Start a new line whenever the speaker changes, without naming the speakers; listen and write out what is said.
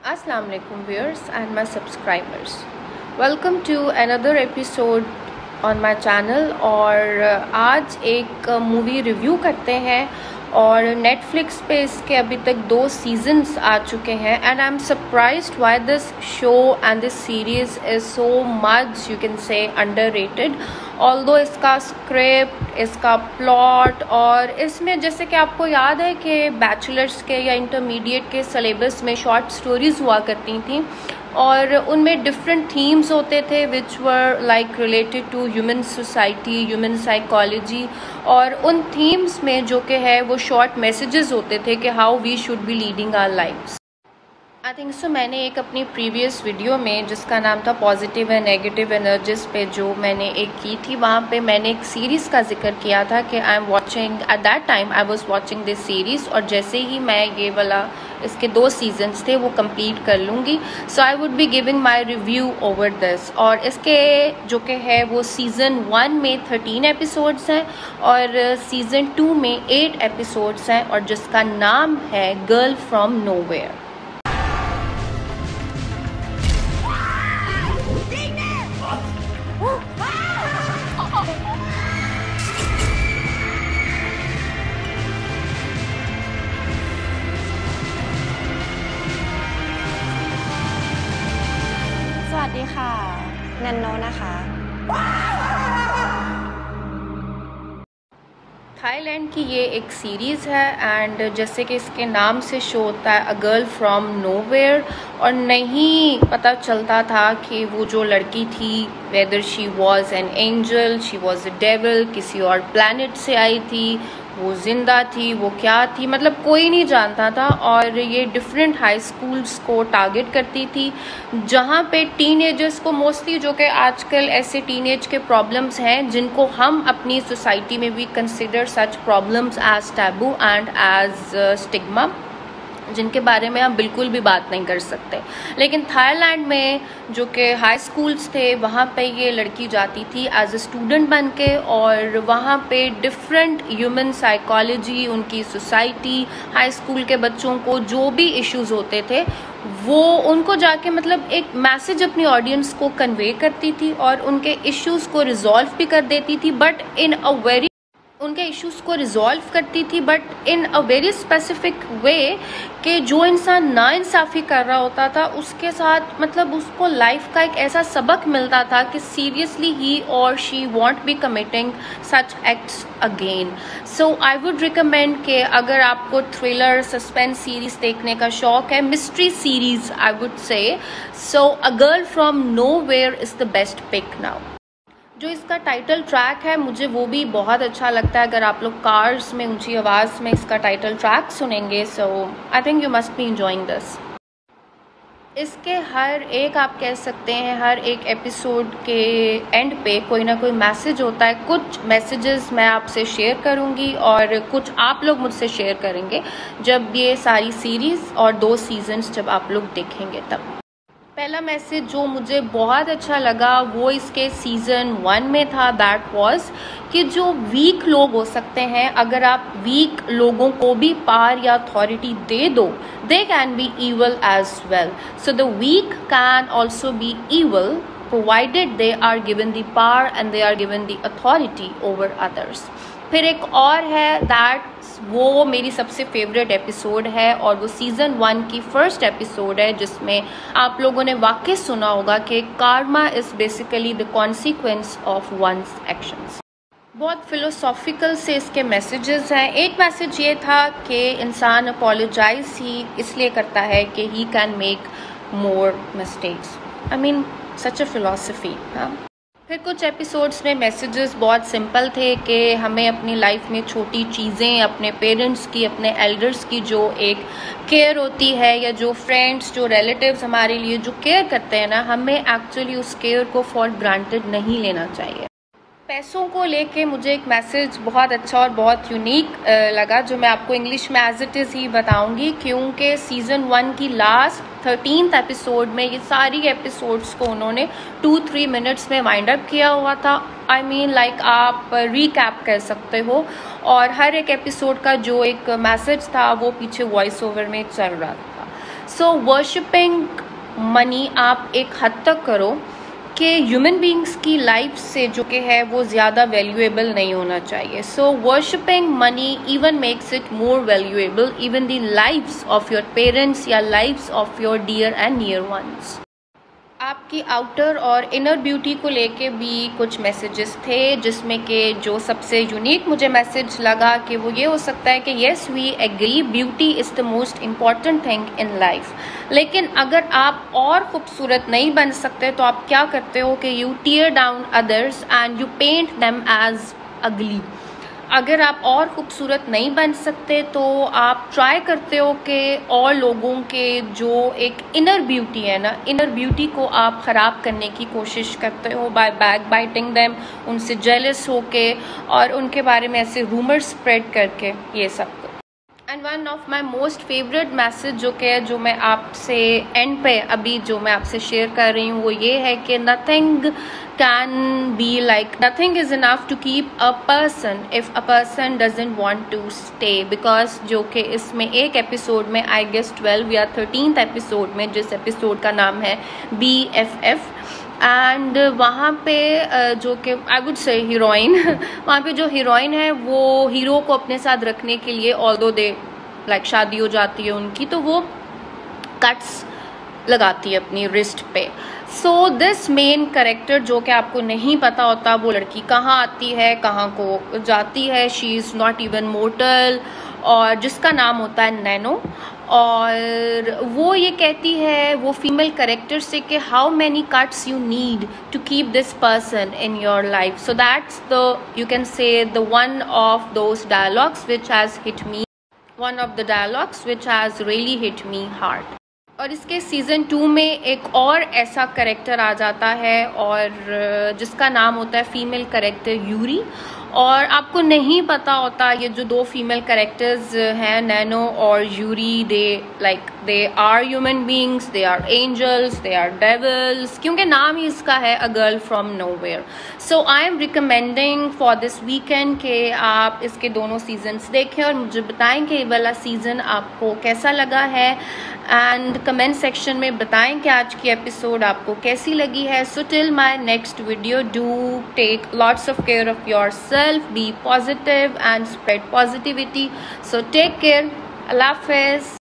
Assalamu alaikum viewers and my subscribers. Welcome to another episode on my channel और आज एक movie review करते हैं और नेटफ्लिक्स पे इसके अभी तक 2 सीजन्स आ चुके हैं and I am surprised why this show and this series is so much you can से अंडररेटेड ऑल्दो इसका स्क्रिप्ट, इसका प्लॉट और इसमें जैसे कि आपको याद है कि बैचलर्स के या इंटरमीडिएट के सिलेबस में शॉर्ट स्टोरीज़ हुआ करती थी और उनमें डिफरेंट थीम्स होते थे which were like related to human society, human psychology और उन थीम्स में जो कि है वो शॉर्ट मैसेजेस होते थे कि how we should be leading our lives. I think so मैंने एक अपनी प्रीवियस वीडियो में जिसका नाम था पॉजिटिव एंड नेगेटिव एनर्जीज पे जो मैंने एक की थी, वहाँ पे मैंने एक सीरीज़ का जिक्र किया था कि I am watching at that time I was watching this series और जैसे ही मैं ये वाला इसके 2 सीजन्स थे वो कंप्लीट कर लूँगी so I would be giving my review over this. और इसके जो कि है वो सीज़न 1 में 13 एपिसोड्स हैं और सीज़न 2 में 8 एपिसोड्स हैं और जिसका नाम है गर्ल फ्रॉम नोवेयर।
नन्नोนะคะ
थाईलैंड की ये एक सीरीज़ है एंड जैसे कि इसके नाम से शो होता है अ गर्ल फ्रॉम नोवेयर और नहीं पता चलता था कि वो जो लड़की थी whether she was an angel, she was a devil, किसी और प्लैनेट से आई थी, वो जिंदा थी, वो क्या थी, मतलब कोई नहीं जानता था। और ये डिफरेंट हाई स्कूल्स को टारगेट करती थी जहाँ पे टीनेजर्स को मोस्टली जो कि आजकल ऐसे टीनेज के प्रॉब्लम्स हैं जिनको हम अपनी सोसाइटी में भी consider such problems as taboo and as stigma, जिनके बारे में हम बिल्कुल भी बात नहीं कर सकते। लेकिन थाईलैंड में जो कि हाई स्कूल्स थे वहाँ पे ये लड़की जाती थी एज अ स्टूडेंट बन के और वहाँ पे डिफरेंट ह्यूमन साइकोलॉजी, उनकी सोसाइटी, हाई स्कूल के बच्चों को जो भी इश्यूज होते थे वो उनको जाके मतलब एक मैसेज अपनी ऑडियंस को कन्वे करती थी और उनके इश्यूज को रिजॉल्व भी कर देती थी बट इन अ वेरी उनके इश्यूज़ को रिजॉल्व करती थी but in a very specific way कि जो इंसान नाइंसाफ़ी कर रहा होता था उसके साथ मतलब उसको लाइफ का एक ऐसा सबक मिलता था कि सीरियसली ही और she won't be committing such acts again. So I would recommend कि अगर आपको थ्रिलर सस्पेंस सीरीज़ देखने का शौक है, mystery series I would say, so a girl from nowhere is the best pick now. जो इसका टाइटल ट्रैक है मुझे वो भी बहुत अच्छा लगता है। अगर आप लोग कार्स में ऊंची आवाज़ में इसका टाइटल ट्रैक सुनेंगे so I think you must be enjoying this. इसके हर एक आप कह सकते हैं हर एक एपिसोड के एंड पे कोई ना कोई मैसेज होता है। कुछ मैसेजेस मैं आपसे शेयर करूंगी और कुछ आप लोग मुझसे शेयर करेंगे जब ये सारी सीरीज़ और 2 सीजन्स जब आप लोग देखेंगे तब। पहला मैसेज जो मुझे बहुत अच्छा लगा वो इसके सीज़न 1 में था, दैट वाज कि जो वीक लोग हो सकते हैं अगर आप वीक लोगों को भी पावर या अथॉरिटी दे दो they can be evil as well. So the weak can also be evil provided they are given the power and they are given the authority over others. फिर एक और है दैट वो मेरी सबसे फेवरेट एपिसोड है और वो सीज़न 1 की फर्स्ट एपिसोड है जिसमें आप लोगों ने वाकई सुना होगा कि karma is basically the consequence of one's actions. बहुत फिलोसॉफिकल से इसके मैसेजेस हैं। एक मैसेज ये था कि इंसान अपोलोजाइज ही इसलिए करता है कि he can make more mistakes. I mean such a philosophy. हाँ, फिर कुछ एपिसोड्स में मैसेजेस बहुत सिंपल थे कि हमें अपनी लाइफ में छोटी चीज़ें, अपने पेरेंट्स की, अपने एल्डर्स की जो एक केयर होती है या जो फ्रेंड्स, जो रिलेटिव्स हमारे लिए जो केयर करते हैं ना, हमें एक्चुअली उस केयर को फॉर ग्रांटेड नहीं लेना चाहिए। पैसों को लेके मुझे एक मैसेज बहुत अच्छा और बहुत यूनिक लगा जो मैं आपको इंग्लिश में एज इट इज़ ही बताऊंगी क्योंकि सीज़न 1 की लास्ट 13th एपिसोड में ये सारी एपिसोड्स को उन्होंने 2-3 मिनट्स में वाइंड अप किया हुआ था। आई मीन लाइक आप रिकैप कर सकते हो और हर एक एपिसोड का जो एक मैसेज था वो पीछे वॉइस ओवर में चल रहा था। सो वर्शिपिंग मनी आप एक हद तक करो कि ह्यूमन बींग्स की लाइफ से जो कि है वो ज़्यादा वैल्यूएबल नहीं होना चाहिए. So worshipping money even makes it more valuable, even the lives of your parents या lives of your dear and near ones. आपकी आउटर और इनर ब्यूटी को लेके भी कुछ मैसेजेस थे, जिसमें कि जो सबसे यूनिक मुझे मैसेज लगा कि वो ये हो सकता है कि yes we agree, beauty is the most important thing in life. लेकिन अगर आप और खूबसूरत नहीं बन सकते तो आप क्या करते हो कि you tear down others and you paint them as ugly. अगर आप और खूबसूरत नहीं बन सकते तो आप ट्राई करते हो कि और लोगों के जो एक इनर ब्यूटी है ना, इनर ब्यूटी को आप ख़राब करने की कोशिश करते हो बाय बैक बाइटिंग देम, उनसे जेलस होके और उनके बारे में ऐसे रूमर स्प्रेड करके, ये सब. And one of my most favourite message जो मैं आपसे एंड पे अभी जो मैं आपसे शेयर कर रही हूँ वो ये है कि nothing can be like, nothing is enough to keep a person if a person doesn't want to stay. Because जो कि इसमें एक एपिसोड में आई गेस 12 या 13th एपिसोड में, जिस एपिसोड का नाम है BFF, एंड वहाँ पे जो कि आई वुड से हीरोइन वहाँ पे जो हीरोइन है वो हीरो को अपने साथ रखने के लिए ऑल्दो दे लाइक शादी हो जाती है उनकी, तो वो कट्स लगाती है अपनी रिस्ट पे. सो दिस मेन कैरेक्टर जो कि आपको नहीं पता होता वो लड़की कहाँ आती है कहाँ को जाती है, she is not even mortar, और जिसका नाम होता है नैनो. और वो ये कहती है वो फीमेल कैरेक्टर से कि how many cuts you need to keep this person in your life. So that's the, you can say the one of those dialogues which has hit me, one of the dialogues which has really hit me heart. और इसके season 2 में एक और ऐसा character आ जाता है और जिसका नाम होता है फीमेल कैरेक्टर यूरी. और आपको नहीं पता होता ये जो दो फीमेल कैरेक्टर्स हैं नैनो और Yuri, they are human beings, they are angels, they are devils, क्योंकि नाम ही इसका है a girl from nowhere. So I am recommending for this weekend कि आप इसके दोनों सीजन्स देखें और मुझे बताएं कि ये वाला सीज़न आपको कैसा लगा है, एंड कमेंट सेक्शन में बताएं कि आज की एपिसोड आपको कैसी लगी है. So till my next video, do take lots of care of your self, be positive and spread positivity. So take care. अल्लाह हाफिज़.